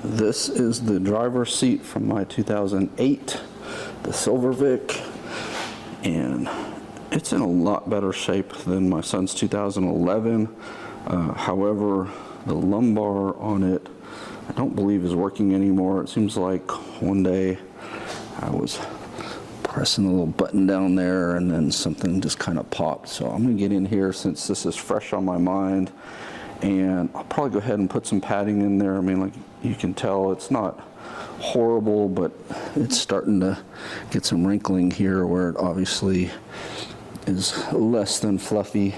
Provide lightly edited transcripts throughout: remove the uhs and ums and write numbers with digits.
This is the driver's seat from my 2008, the Silver Vic, and it's in a lot better shape than my son's 2011. However, the lumbar on it, I don't believe is working anymore. It seems like one day I was pressing a little button down there and then something just kind of popped. So I'm gonna get in here since this is fresh on my mind, and I'll probably go ahead and put some padding in there. I mean, like you can tell, it's not horrible, but it's starting to get some wrinkling here where it obviously is less than fluffy.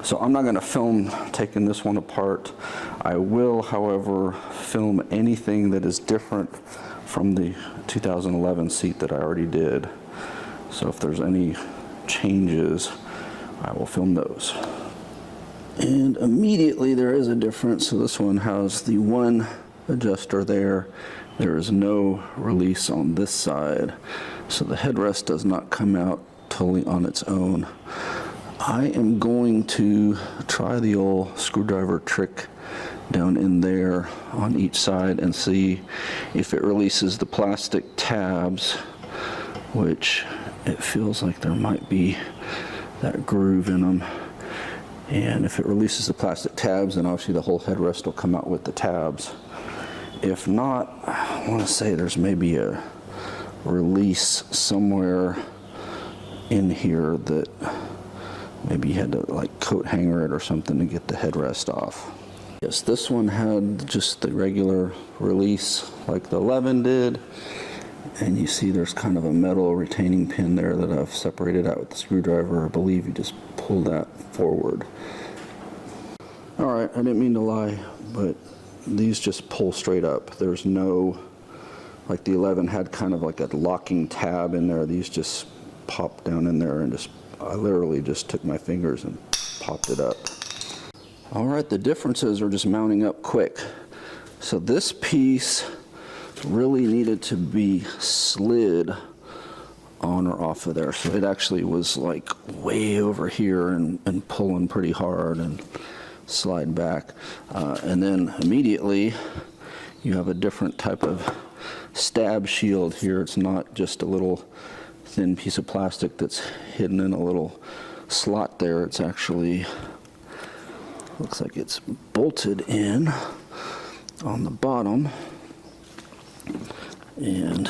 So I'm not going to film taking this one apart. I will, however, film anything that is different from the 2011 seat that I already did. So if there's any changes, I will film those. And immediately there is a difference. So this one has the one adjuster there. There is no release on this side. So the headrest does not come out totally on its own. I am going to try the old screwdriver trick down in there on each side and see if it releases the plastic tabs, which it feels like there might be that groove in them. And if it releases the plastic tabs, then obviously the whole headrest will come out with the tabs. If not, I want to say there's maybe a release somewhere in here that maybe you had to like coat hanger it or something to get the headrest off. Yes, this one had just the regular release like the 11 did. And you see there's kind of a metal retaining pin there that I've separated out with the screwdriver. I believe you just pull that forward. All right, I didn't mean to lie, but these just pull straight up. There's no, like the 11 had kind of like a locking tab in there. These just pop down in there and just, I literally just took my fingers and popped it up. All right, the differences are just mounting up quick. So this piece really needed to be slid on or off of there. So it actually was like way over here and pulling pretty hard and slide back. And then immediately you have a different type of stab shield here. It's not just a little thin piece of plastic that's hidden in a little slot there. It's actually, looks like it's bolted in on the bottom. And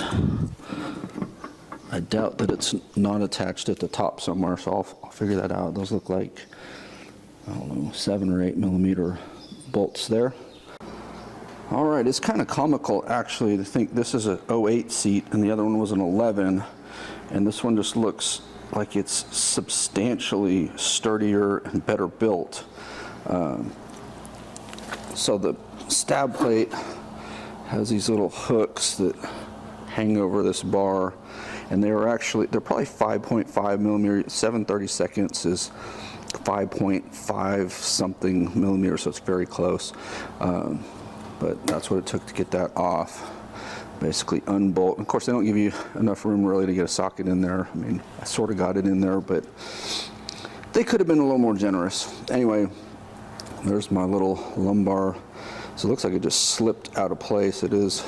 I doubt that it's not attached at the top somewhere, so I'll figure that out. Those look like, I don't know, 7 or 8 millimeter bolts there. All right, it's kind of comical actually to think this is a 08 seat and the other one was an 11, and this one just looks like it's substantially sturdier and better built. So the stab plate has these little hooks that hang over this bar, and they're probably 5.5 millimeters. 7/32 is 5.5 something millimeters, so it's very close. But that's what it took to get that off. Basically unbolt. Of course, they don't give you enough room really to get a socket in there. I mean, I sort of got it in there, but they could have been a little more generous. Anyway, there's my little lumbar. So it looks like it just slipped out of place. It is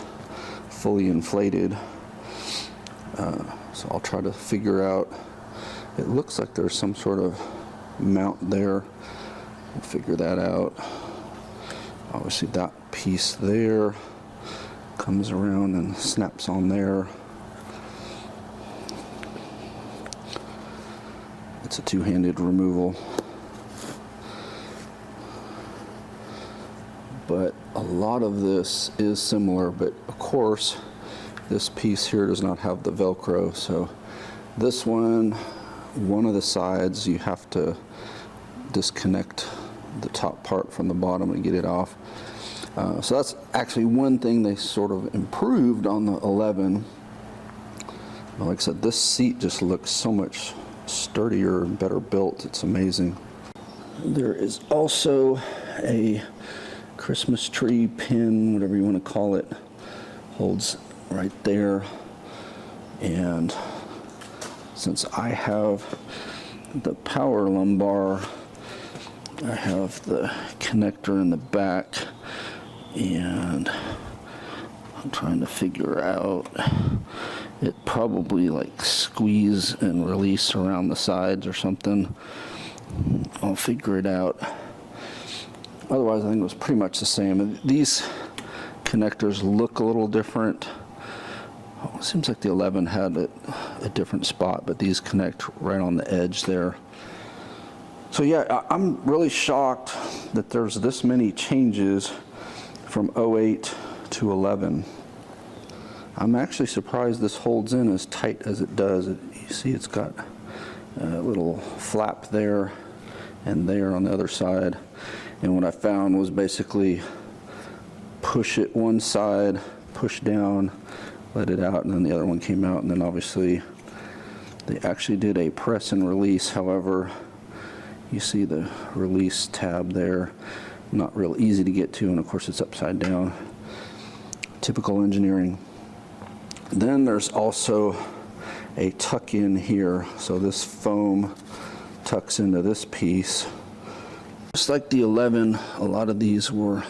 fully inflated. So I'll try to figure out, it looks like there's some sort of mount there. We'll figure that out. Obviously that piece there comes around and snaps on there. It's a two-handed removal. But a lot of this is similar, but of course this piece here does not have the Velcro. So this one of the sides, you have to disconnect the top part from the bottom and get it off. So that's actually one thing they sort of improved on the 11. But like I said, this seat just looks so much sturdier and better built. It's amazing. There is also a Christmas tree pin, whatever you want to call it, holds right there. And since I have the power lumbar, I have the connector in the back And I'm trying to figure out, it probably like squeeze and release around the sides or something. I'll figure it out. Otherwise, I think it was pretty much the same. These connectors look a little different. Oh, it seems like the 11 had a different spot, but these connect right on the edge there. So yeah, I'm really shocked that there's this many changes from 08 to 11. I'm actually surprised this holds in as tight as it does. You see it's got a little flap there and there on the other side. And what I found was basically push it one side, push down, let it out, and then the other one came out. And then obviously they actually did a press and release. However, you see the release tab there, not real easy to get to, and of course it's upside down. Typical engineering. Then there's also a tuck in here, so this foam tucks into this piece. Just like the 11, a lot of these were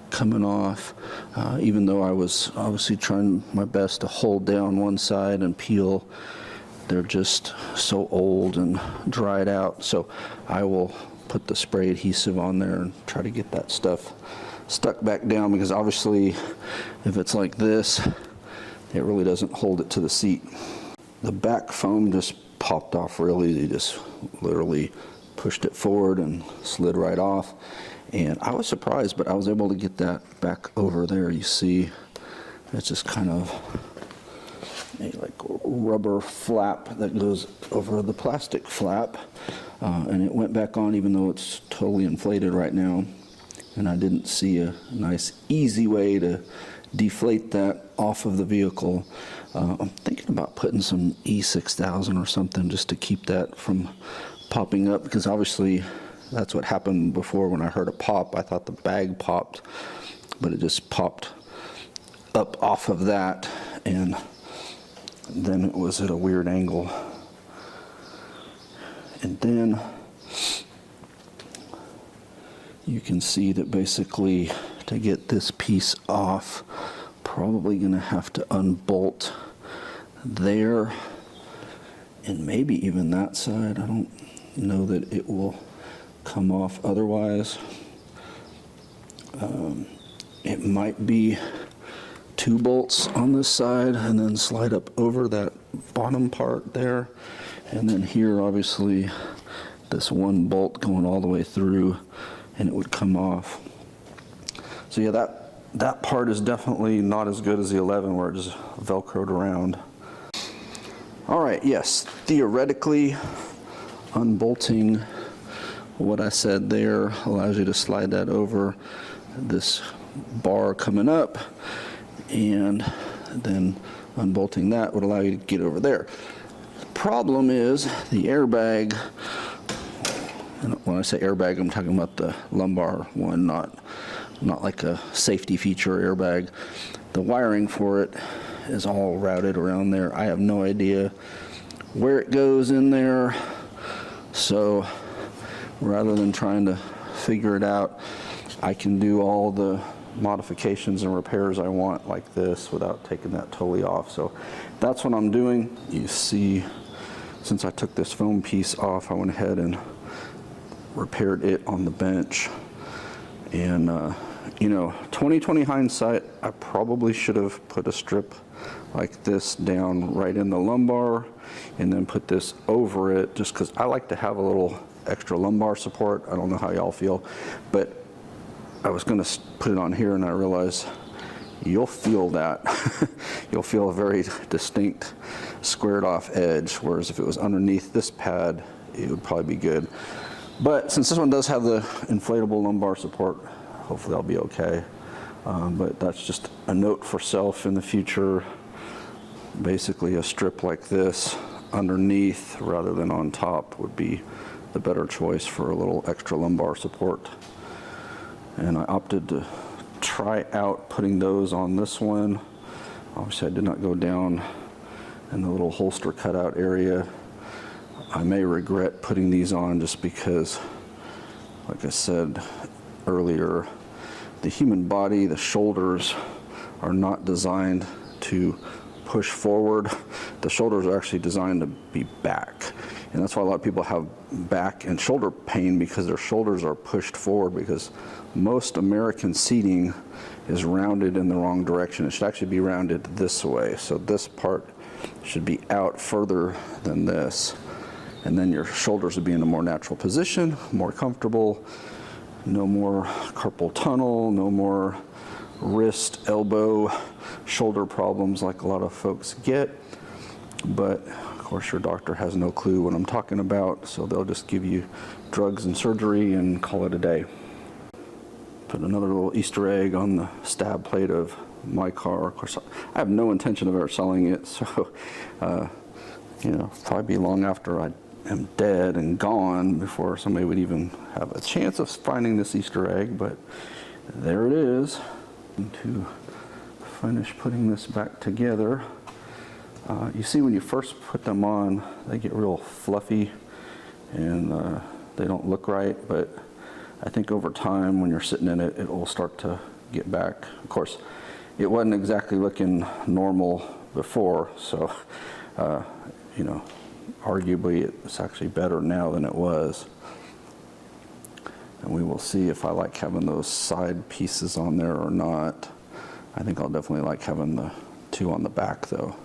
coming off, even though I was obviously trying my best to hold down one side and peel. They're just so old and dried out, so I will put the spray adhesive on there and try to get that stuff stuck back down, because obviously if it's like this, it really doesn't hold it to the seat. The back foam just popped off real easy, just literally pushed it forward and slid right off. And I was surprised, but I was able to get that back over there. You see, it's just kind of a like rubber flap that goes over the plastic flap, and it went back on even though it's totally inflated right now. And I didn't see a nice easy way to deflate that off of the vehicle. I'm thinking about putting some E6000 or something just to keep that from popping up, because obviously that's what happened before. When I heard a pop, I thought the bag popped, but it just popped up off of that, and then it was at a weird angle. And then you can see that basically to get this piece off, probably gonna have to unbolt there and maybe even that side. I don't know that it will come off otherwise. It might be 2 bolts on this side and then slide up over that bottom part there, and then here obviously this 1 bolt going all the way through, and it would come off. So yeah, that part is definitely not as good as the 11 where it just velcroed around. All right, yes, theoretically unbolting what I said there allows you to slide that over this bar coming up, and then unbolting that would allow you to get over there. The problem is the airbag, and when I say airbag, I'm talking about the lumbar one, not like a safety feature airbag. The wiring for it is all routed around there. I have no idea where it goes in there, so rather than trying to figure it out, I can do all the modifications and repairs I want like this without taking that totally off. So that's what I'm doing. You see, since I took this foam piece off, I went ahead and repaired it on the bench. And you know, 20/20 hindsight, I probably should have put a strip like this down right in the lumbar and then put this over it, just because I like to have a little extra lumbar support. I don't know how y'all feel, but I was going to put it on here and I realized you'll feel that. You'll feel a very distinct squared off edge, whereas if it was underneath this pad, it would probably be good. But since this one does have the inflatable lumbar support, hopefully I'll be okay. But that's just a note for self in the future. Basically a strip like this underneath rather than on top would be the better choice for a little extra lumbar support. And I opted to try out putting those on this one. Obviously I did not go down in the little holster cutout area. I may regret putting these on just because, like I said earlier, the human body, the shoulders are not designed to push forward. The shoulders are actually designed to be back. And that's why a lot of people have back and shoulder pain, because their shoulders are pushed forward, because most American seating is rounded in the wrong direction. It should actually be rounded this way. So this part should be out further than this. And then your shoulders would be in a more natural position, more comfortable, no more carpal tunnel, no more wrist, elbow, shoulder problems like a lot of folks get. But of course your doctor has no clue what I'm talking about, so they'll just give you drugs and surgery and call it a day. Put another little Easter egg on the stab plate of my car. Of course, I have no intention of ever selling it, so probably be long after I am dead and gone before somebody would even have a chance of finding this Easter egg, but there it is. And to finish putting this back together, you see when you first put them on, they get real fluffy and they don't look right, but I think over time when you're sitting in it, it will start to get back. Of course, it wasn't exactly looking normal before, so arguably it's actually better now than it was. And we will see if I like having those side pieces on there or not. I think I'll definitely like having the two on the back though.